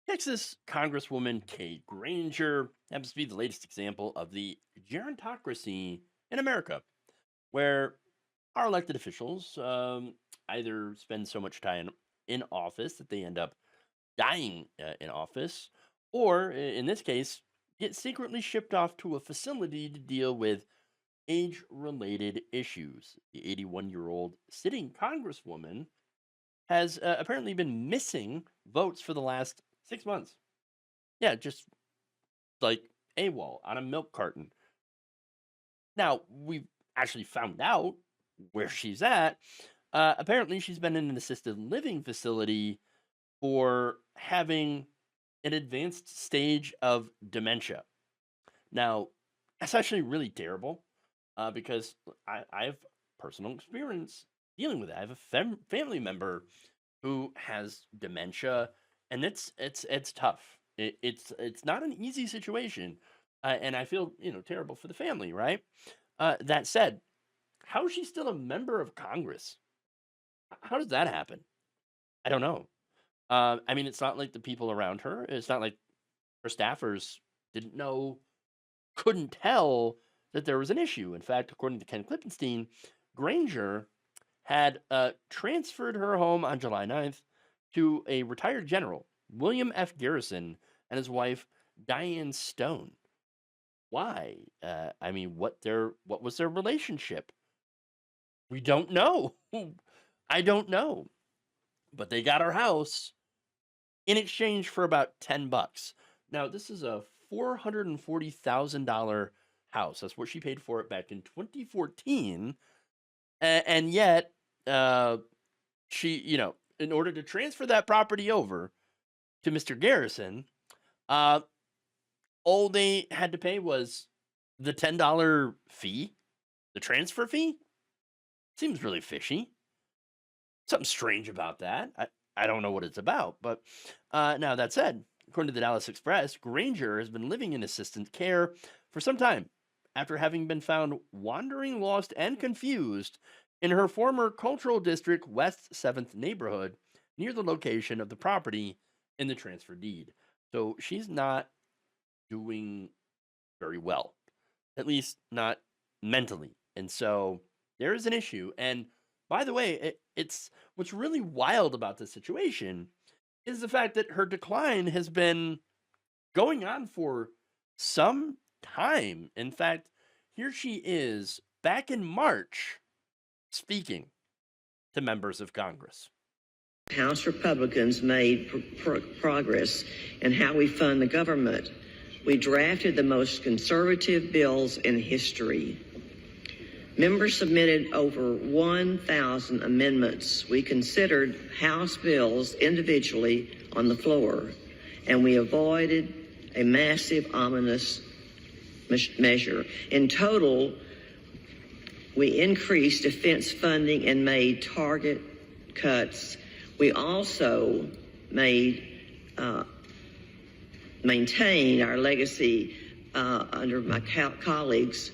Texas Congresswoman Kay Granger happens to be the latest example of the gerontocracy in America, where our elected officials either spend so much time in office that they end up dying in office, or in this case, get secretly shipped off to a facility to deal with age related issues. The 81-year-old sitting Congresswoman has apparently been missing votes for the last 6 months. Yeah, just like AWOL on a milk carton. Now, we've actually found out where she's at. Apparently, she's been in an assisted living facility for having an advanced stage of dementia. Now, that's actually really terrible because I have personal experience dealing with it. I have a family member who has dementia, and it's tough. It's not an easy situation, and I feel terrible for the family. Right. That said, how is she still a member of Congress? How does that happen? I don't know. I mean, it's not like the people around her. It's not like her staffers didn't know, couldn't tell that there was an issue. In fact, according to Ken Klippenstein, Granger had transferred her home on July 9th to a retired general, William F. Garrison, and his wife, Diane Stone. Why? I mean, what was their relationship? We don't know. I don't know. But they got her house in exchange for about $10. Now, this is a $440,000 house. That's what she paid for it back in 2014. And yet, she, in order to transfer that property over to Mr. Garrison, uh, all they had to pay was the $10 fee, the transfer fee. Seems really fishy. Something strange about that. I don't know what it's about. But now, that said, according to the Dallas Express, Granger has been living in assistant care for some time after having been found wandering, lost, and confused in her former cultural district West 7th neighborhood near the location of the property in the transfer deed. So she's not doing very well, at least not mentally. And so there is an issue. And by the way, it's what's really wild about this situation is the fact that her decline has been going on for some time. In fact, here she is back in March speaking to members of Congress. House Republicans made progress in how we fund the government. We drafted the most conservative bills in history. Members submitted over 1,000 amendments. We considered House bills individually on the floor, and we avoided a massive omnibus measure. In total, we increased defense funding and made target cuts. We also maintained our legacy under my colleagues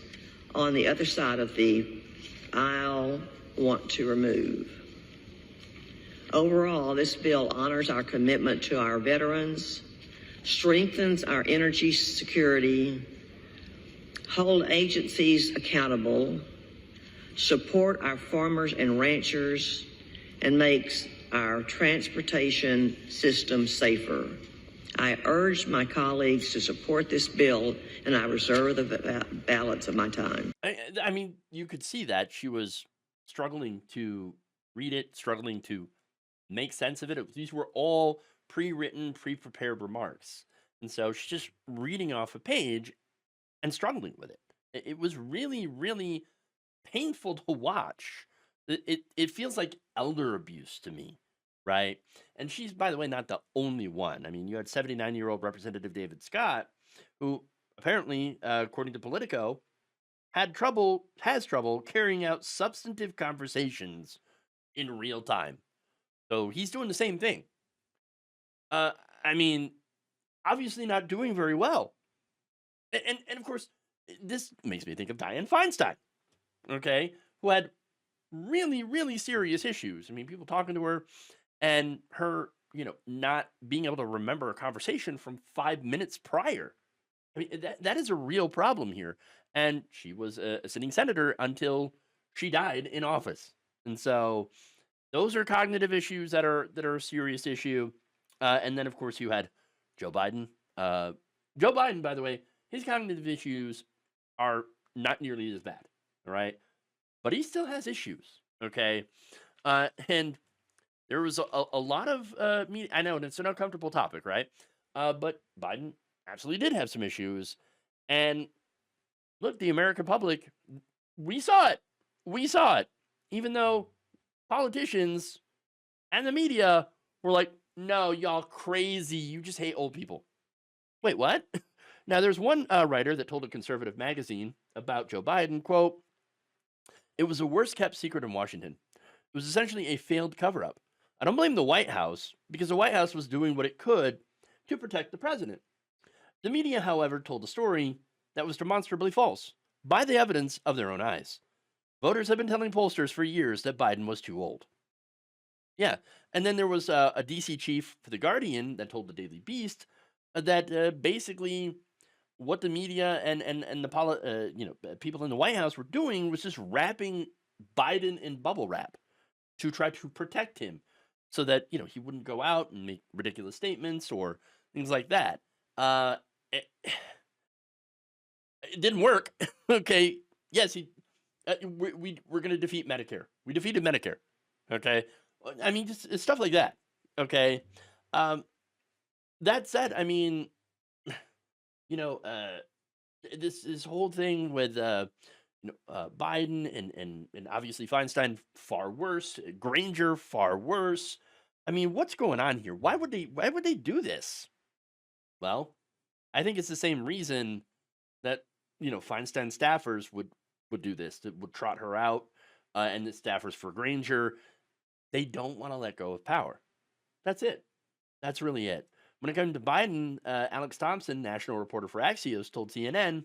on the other side of the aisle want to remove. Overall, this bill honors our commitment to our veterans, strengthens our energy security, hold agencies accountable, support our farmers and ranchers, and makes our transportation system safer. I urge my colleagues to support this bill, and I reserve the balance of my time. I mean, you could see that she was struggling to read it, struggling to make sense of it. These were all pre-written, pre-prepared remarks. And so she's just reading off a page and struggling with it. It was really, really painful to watch. It feels like elder abuse to me, right? And she's, by the way, not the only one. I mean, you had 79-year-old Representative David Scott, who apparently, according to Politico, has trouble carrying out substantive conversations in real time. So he's doing the same thing. I mean, obviously not doing very well. And of course, this makes me think of Dianne Feinstein, okay, who had really, really serious issues. I mean, people talking to her and her not being able to remember a conversation from 5 minutes prior. I mean, that is a real problem here. And she was a sitting senator until she died in office. And so those are cognitive issues that are a serious issue. And then, of course, you had Joe Biden. Uh, Joe Biden, by the way, his cognitive issues are not nearly as bad. All right, but he still has issues. Okay, and there was a lot of media. I know and it's an uncomfortable topic, right? But Biden absolutely did have some issues, and look, the American public, we saw it. We saw it, even though politicians and the media were like, "No, y'all crazy. You just hate old people." Wait, what? Now, there's one writer that told a conservative magazine about Joe Biden, quote, "It was a worst kept secret in Washington. It was essentially a failed cover up. I don't blame the White House because the White House was doing what it could to protect the president. The media, however, told a story that was demonstrably false by the evidence of their own eyes. Voters have been telling pollsters for years that Biden was too old." Yeah. And then there was a DC chief for The Guardian that told the Daily Beast that basically what the media and the people in the White House were doing was just wrapping Biden in bubble wrap to try to protect him so that he wouldn't go out and make ridiculous statements or things like that. It, it didn't work. Okay. Yes, we're going to defeat Medicare. We defeated Medicare. Okay. I mean, just stuff like that. Okay. Um, that said, I mean, you know, uh, this whole thing with Biden and obviously Feinstein far worse, Granger far worse. I mean, what's going on here? Why would they do this? Well, I think it's the same reason that Feinstein staffers would do this. That would trot her out, and the staffers for Granger. They don't want to let go of power. That's it. That's really it. When it comes to Biden, Alex Thompson, national reporter for Axios, told CNN,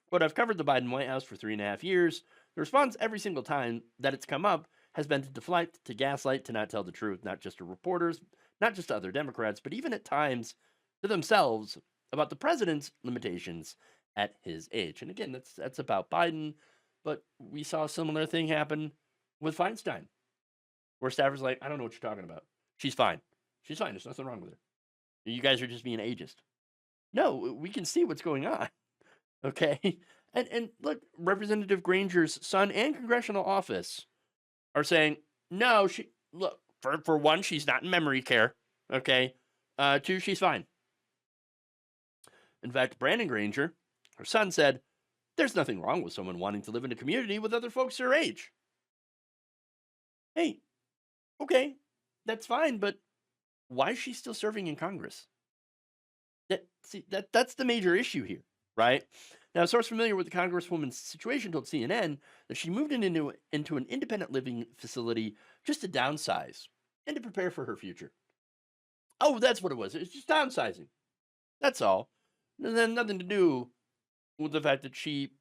quote, "I've covered the Biden White House for 3.5 years. The response every single time that it's come up has been to deflect, to gaslight, to not tell the truth, not just to reporters, not just to other Democrats, but even at times to themselves about the president's limitations at his age." And again, that's about Biden, but we saw a similar thing happen with Feinstein, where staffers like, "I don't know what you're talking about. She's fine. She's fine. There's nothing wrong with her. You guys are just being ageist." No, we can see what's going on. Okay. And look, Representative Granger's son and congressional office are saying, no, she look, for one, she's not in memory care. Okay. Two, she's fine. In fact, Brandon Granger, her son, said, "There's nothing wrong with someone wanting to live in a community with other folks her age." Hey, okay, that's fine, but why is she still serving in Congress? That's the major issue here, right? Now, a source familiar with the Congresswoman's situation told CNN that she moved into an independent living facility just to downsize and to prepare for her future. Oh, that's what it was. It's just downsizing. That's all. And then nothing to do with the fact that she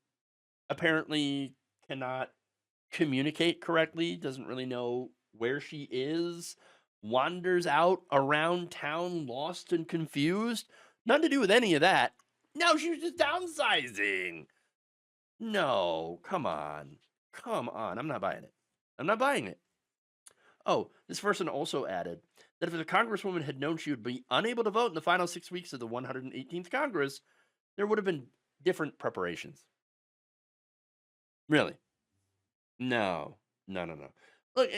apparently cannot communicate correctly, doesn't really know where she is, wanders out around town lost and confused. Nothing to do with any of that. No, she was just downsizing. No, come on. Come on. I'm not buying it. I'm not buying it. Oh, this person also added that if the Congresswoman had known she would be unable to vote in the final 6 weeks of the 118th Congress, there would have been different preparations. Really? No. No, no, no. Look,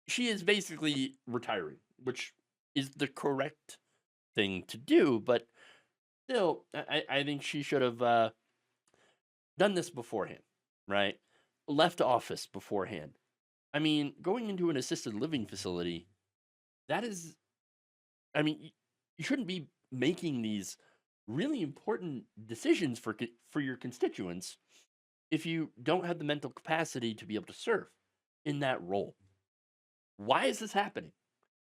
she is basically retiring, which is the correct thing to do, but still, I think she should have done this beforehand, right? Left office beforehand. I mean, going into an assisted living facility, that is, I mean, you shouldn't be making these really important decisions for your constituents if you don't have the mental capacity to be able to serve in that role. Why is this happening?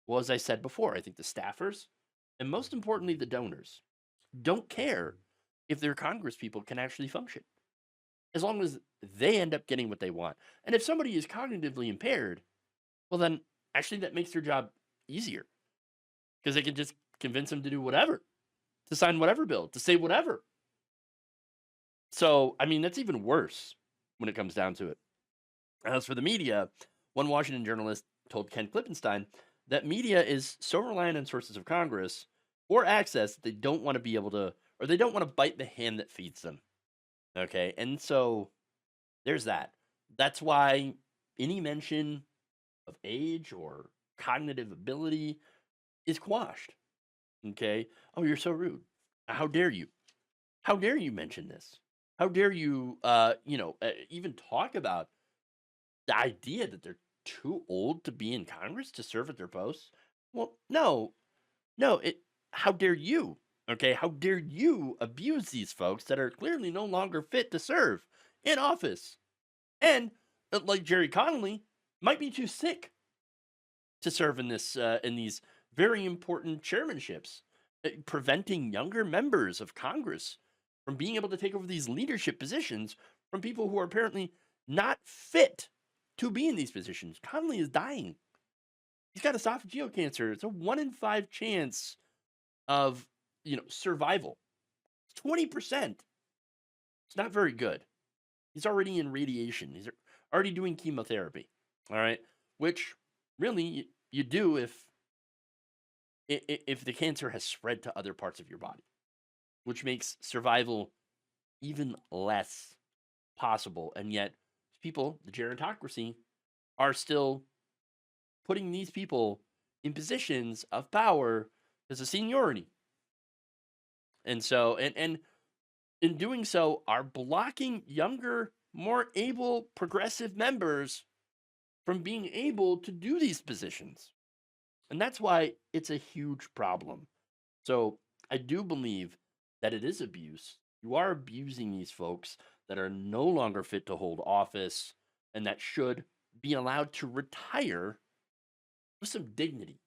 Well, as I said before, I think the staffers and most importantly the donors don't care if their Congress people can actually function as long as they end up getting what they want. And if somebody is cognitively impaired, well, then actually that makes their job easier because they can just convince them to do whatever, to sign whatever bill, to say whatever. So, I mean, that's even worse when it comes down to it. As for the media, one Washington journalist told Ken Klippenstein that media is so reliant on sources of Congress or access that they don't want to be able to, or they don't want to bite the hand that feeds them. Okay. And so there's that. That's why any mention of age or cognitive ability is quashed. Okay. Oh, you're so rude. How dare you? How dare you mention this? How dare you, even talk about the idea that they're too old to be in Congress to serve at their posts? Well, no, no. How dare you? Okay, how dare you abuse these folks that are clearly no longer fit to serve in office, and like Jerry Connolly, might be too sick to serve in these very important chairmanships, preventing younger members of Congress from being able to take over these leadership positions from people who are apparently not fit to be in these positions. Connolly is dying. He's got esophageal cancer. It's a 1 in 5 chance of survival. 20%. It's not very good. He's already in radiation. He's already doing chemotherapy. All right, which really you do if the cancer has spread to other parts of your body, which makes survival even less possible. And yet, people, the gerontocracy, are still putting these people in positions of power because of seniority. And so, and in doing so, are blocking younger, more able, progressive members from being able to do these positions. And that's why it's a huge problem. So I do believe that it is abuse. You are abusing these folks that are no longer fit to hold office and that should be allowed to retire with some dignity.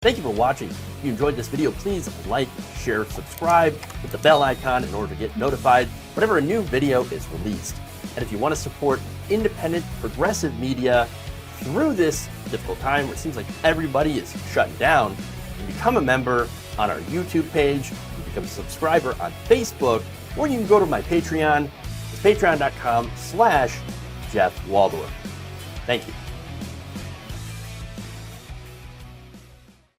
Thank you for watching. If you enjoyed this video, please like, share, subscribe, hit the bell icon in order to get notified whenever a new video is released. And if you want to support independent, progressive media through this difficult time where it seems like everybody is shutting down, you can become a member on our YouTube page, you can become a subscriber on Facebook, or you can go to my Patreon. It's patreon.com/Jeff Waldorf. Thank you.